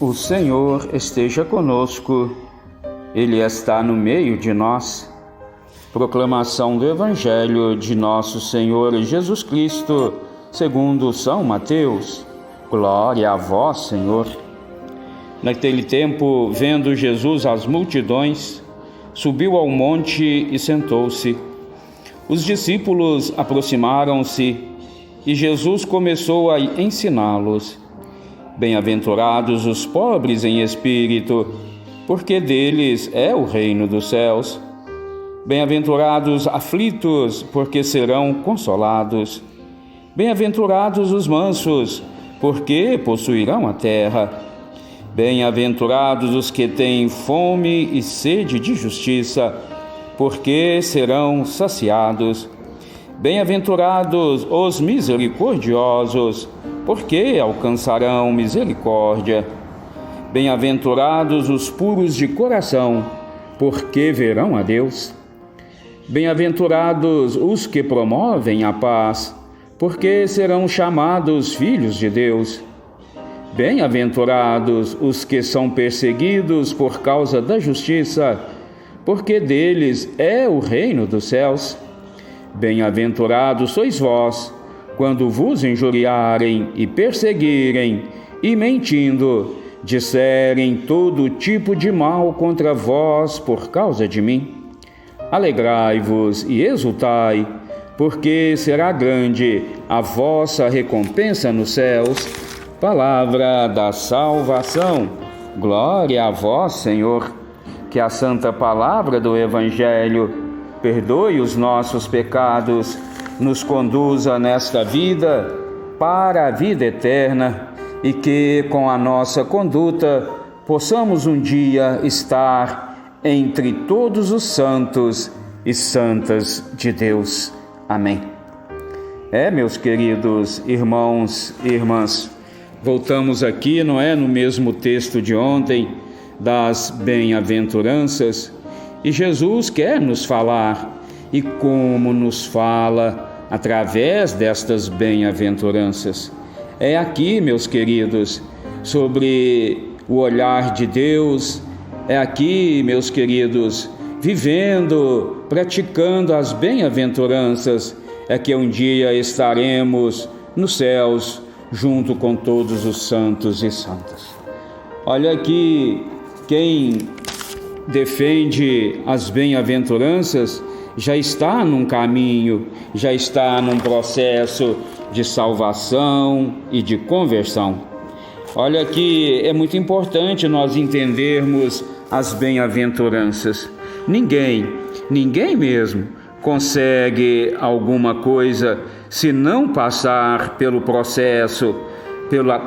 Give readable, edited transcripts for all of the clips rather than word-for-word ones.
O Senhor esteja conosco, Ele está no meio de nós. Proclamação do Evangelho de Nosso Senhor Jesus Cristo, segundo São Mateus. Glória a vós, Senhor. Naquele tempo, vendo Jesus as multidões, subiu ao monte e sentou-se. Os discípulos aproximaram-se e Jesus começou a ensiná-los. Bem-aventurados os pobres em espírito, porque deles é o reino dos céus. Bem-aventurados aflitos, porque serão consolados. Bem-aventurados os mansos, porque possuirão a terra. Bem-aventurados os que têm fome e sede de justiça, porque serão saciados. Bem-aventurados os misericordiosos, porque alcançarão misericórdia. Bem-aventurados os puros de coração, porque verão a Deus. Bem-aventurados os que promovem a paz, porque serão chamados filhos de Deus. Bem-aventurados os que são perseguidos por causa da justiça, porque deles é o reino dos céus. Bem-aventurados sois vós, quando vos injuriarem e perseguirem, e mentindo, disserem todo tipo de mal contra vós por causa de mim. Alegrai-vos e exultai, porque será grande a vossa recompensa nos céus. Palavra da salvação. Glória a vós, Senhor. Que a santa palavra do Evangelho perdoe os nossos pecados, nos conduza nesta vida para a vida eterna e que, com a nossa conduta, possamos um dia estar entre todos os santos e santas de Deus. Amém. Meus queridos irmãos e irmãs, voltamos aqui, no mesmo texto de ontem, das bem-aventuranças, e Jesus quer nos falar, e como nos fala através destas bem-aventuranças. É aqui, meus queridos, sobre o olhar de Deus, é aqui, meus queridos, vivendo, praticando as bem-aventuranças, é que um dia estaremos nos céus, junto com todos os santos e santas. Olha aqui, quem defende as bem-aventuranças já está num caminho, já está num processo de salvação e de conversão. Olha que é muito importante nós entendermos as bem-aventuranças. Ninguém mesmo consegue alguma coisa se não passar pelo processo,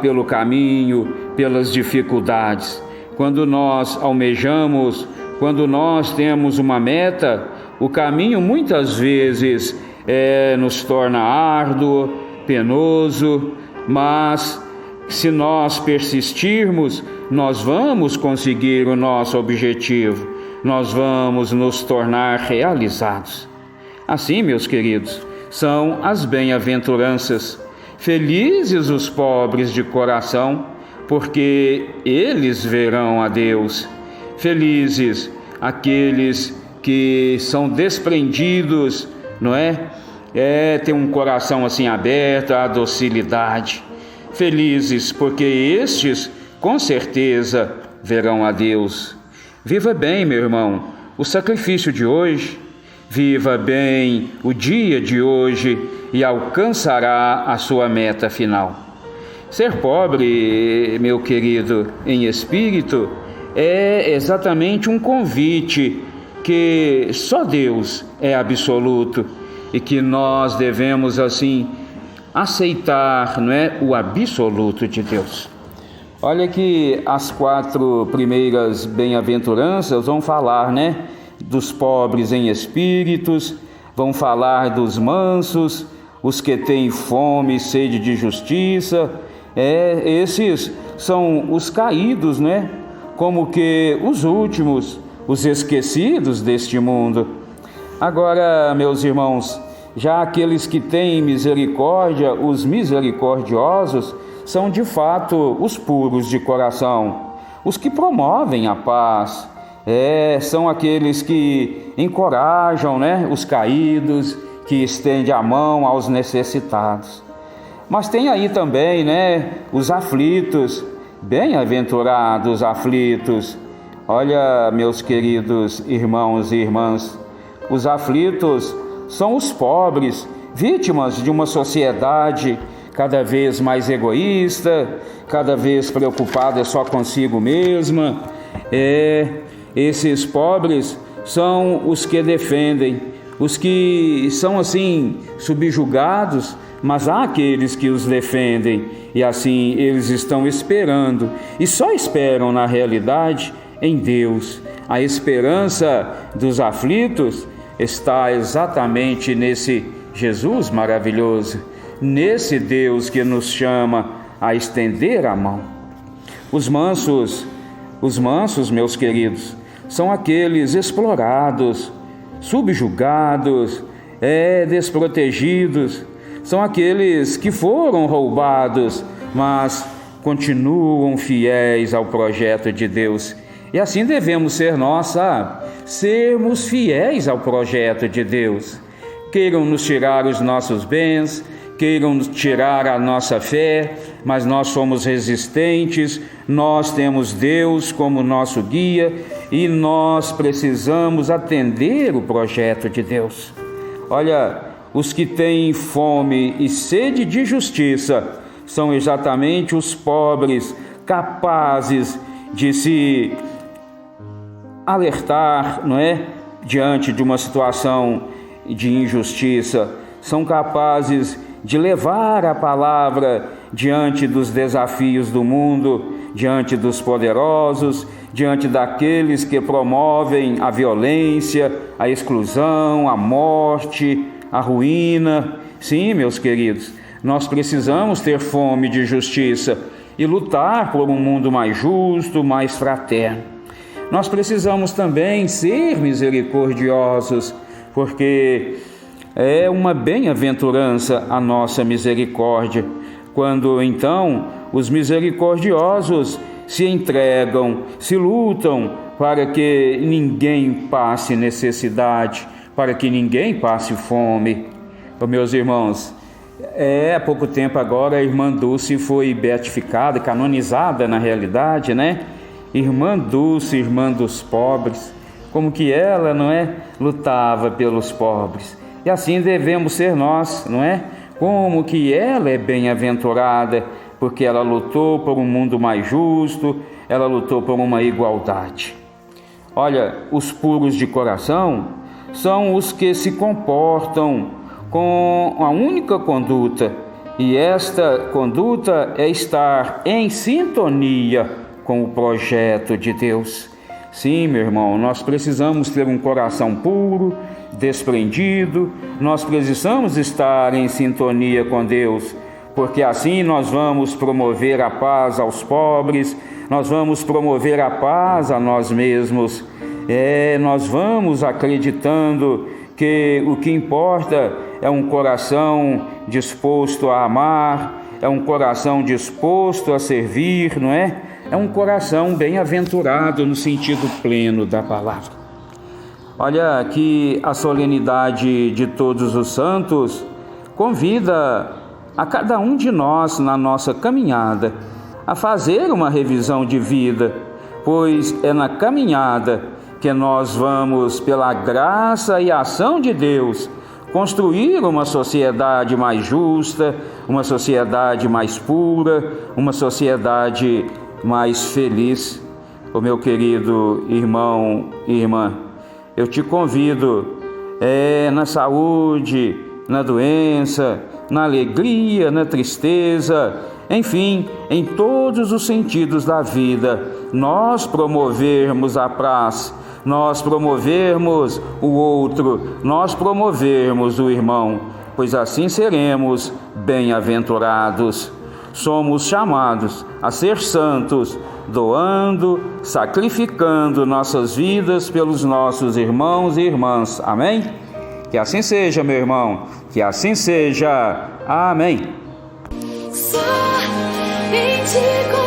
pelo caminho, pelas dificuldades. Quando nós almejamos, quando nós temos uma meta, o caminho muitas vezes nos torna árduo, penoso, mas se nós persistirmos, nós vamos conseguir o nosso objetivo, nós vamos nos tornar realizados. Assim, meus queridos, são as bem-aventuranças. Felizes os pobres de coração, porque eles verão a Deus. Felizes aqueles que são desprendidos, tem um coração assim aberto à docilidade. Felizes, porque estes, com certeza, verão a Deus. Viva bem, meu irmão, o sacrifício de hoje, viva bem o dia de hoje e alcançará a sua meta final. Ser pobre, meu querido, em espírito, é exatamente um convite que só Deus é absoluto e que nós devemos, assim, aceitar, o absoluto de Deus. Olha que as 4 primeiras bem-aventuranças vão falar, dos pobres em espíritos, vão falar dos mansos, os que têm fome e sede de justiça. Esses são os caídos, como que os últimos, os esquecidos deste mundo. Agora, meus irmãos, já aqueles que têm misericórdia, os misericordiosos, são de fato os puros de coração, os que promovem a paz. São aqueles que encorajam, os caídos, que estendem a mão aos necessitados. Mas tem aí também, os aflitos, bem-aventurados aflitos. Olha, meus queridos irmãos e irmãs, os aflitos são os pobres, vítimas de uma sociedade cada vez mais egoísta, cada vez preocupada só consigo mesma. Esses pobres são os que defendem, os que são assim subjugados, mas há aqueles que os defendem, e assim eles estão esperando, e só esperam na realidade em Deus. A esperança dos aflitos está exatamente nesse Jesus maravilhoso, nesse Deus que nos chama a estender a mão. Os mansos, meus queridos, são aqueles explorados, subjugados, desprotegidos, são aqueles que foram roubados, mas continuam fiéis ao projeto de Deus. E assim devemos ser nós, sermos fiéis ao projeto de Deus. Queiram nos tirar os nossos bens, queiram nos tirar a nossa fé, mas nós somos resistentes, nós temos Deus como nosso guia e nós precisamos atender o projeto de Deus. Olha, os que têm fome e sede de justiça são exatamente os pobres, capazes de se alertar, diante de uma situação de injustiça, são capazes de levar a palavra diante dos desafios do mundo, diante dos poderosos, diante daqueles que promovem a violência, a exclusão, a morte, a ruína. Sim, meus queridos, nós precisamos ter fome de justiça e lutar por um mundo mais justo, mais fraterno. Nós precisamos também ser misericordiosos, porque é uma bem-aventurança a nossa misericórdia, quando então os misericordiosos se entregam, se lutam para que ninguém passe necessidade, para que ninguém passe fome. Meus irmãos, há pouco tempo agora a irmã Dulce foi beatificada, canonizada na realidade, Irmã Dulce, irmã dos pobres, como que ela, lutava pelos pobres. E assim devemos ser nós, Como que ela é bem-aventurada, porque ela lutou por um mundo mais justo, ela lutou por uma igualdade. Olha, os puros de coração são os que se comportam com a única conduta, e esta conduta é estar em sintonia com o projeto de Deus. Sim, meu irmão, nós precisamos ter um coração puro, desprendido, nós precisamos estar em sintonia com Deus, porque assim nós vamos promover a paz aos pobres, nós vamos promover a paz a nós mesmos. Nós vamos acreditando que o que importa é um coração disposto a amar, é um coração disposto a servir, É um coração bem-aventurado no sentido pleno da palavra. Olha que a solenidade de Todos os Santos convida a cada um de nós na nossa caminhada a fazer uma revisão de vida, pois é na caminhada que nós vamos, pela graça e ação de Deus, construir uma sociedade mais justa, uma sociedade mais pura, uma sociedade mais feliz. Meu querido irmão e irmã, eu te convido, na saúde, na doença, na alegria, na tristeza, enfim, em todos os sentidos da vida, nós promovermos a paz, nós promovermos o outro, nós promovermos o irmão, pois assim seremos bem-aventurados. Somos chamados a ser santos, doando, sacrificando nossas vidas pelos nossos irmãos e irmãs. Amém? Que assim seja, meu irmão, que assim seja. Amém. te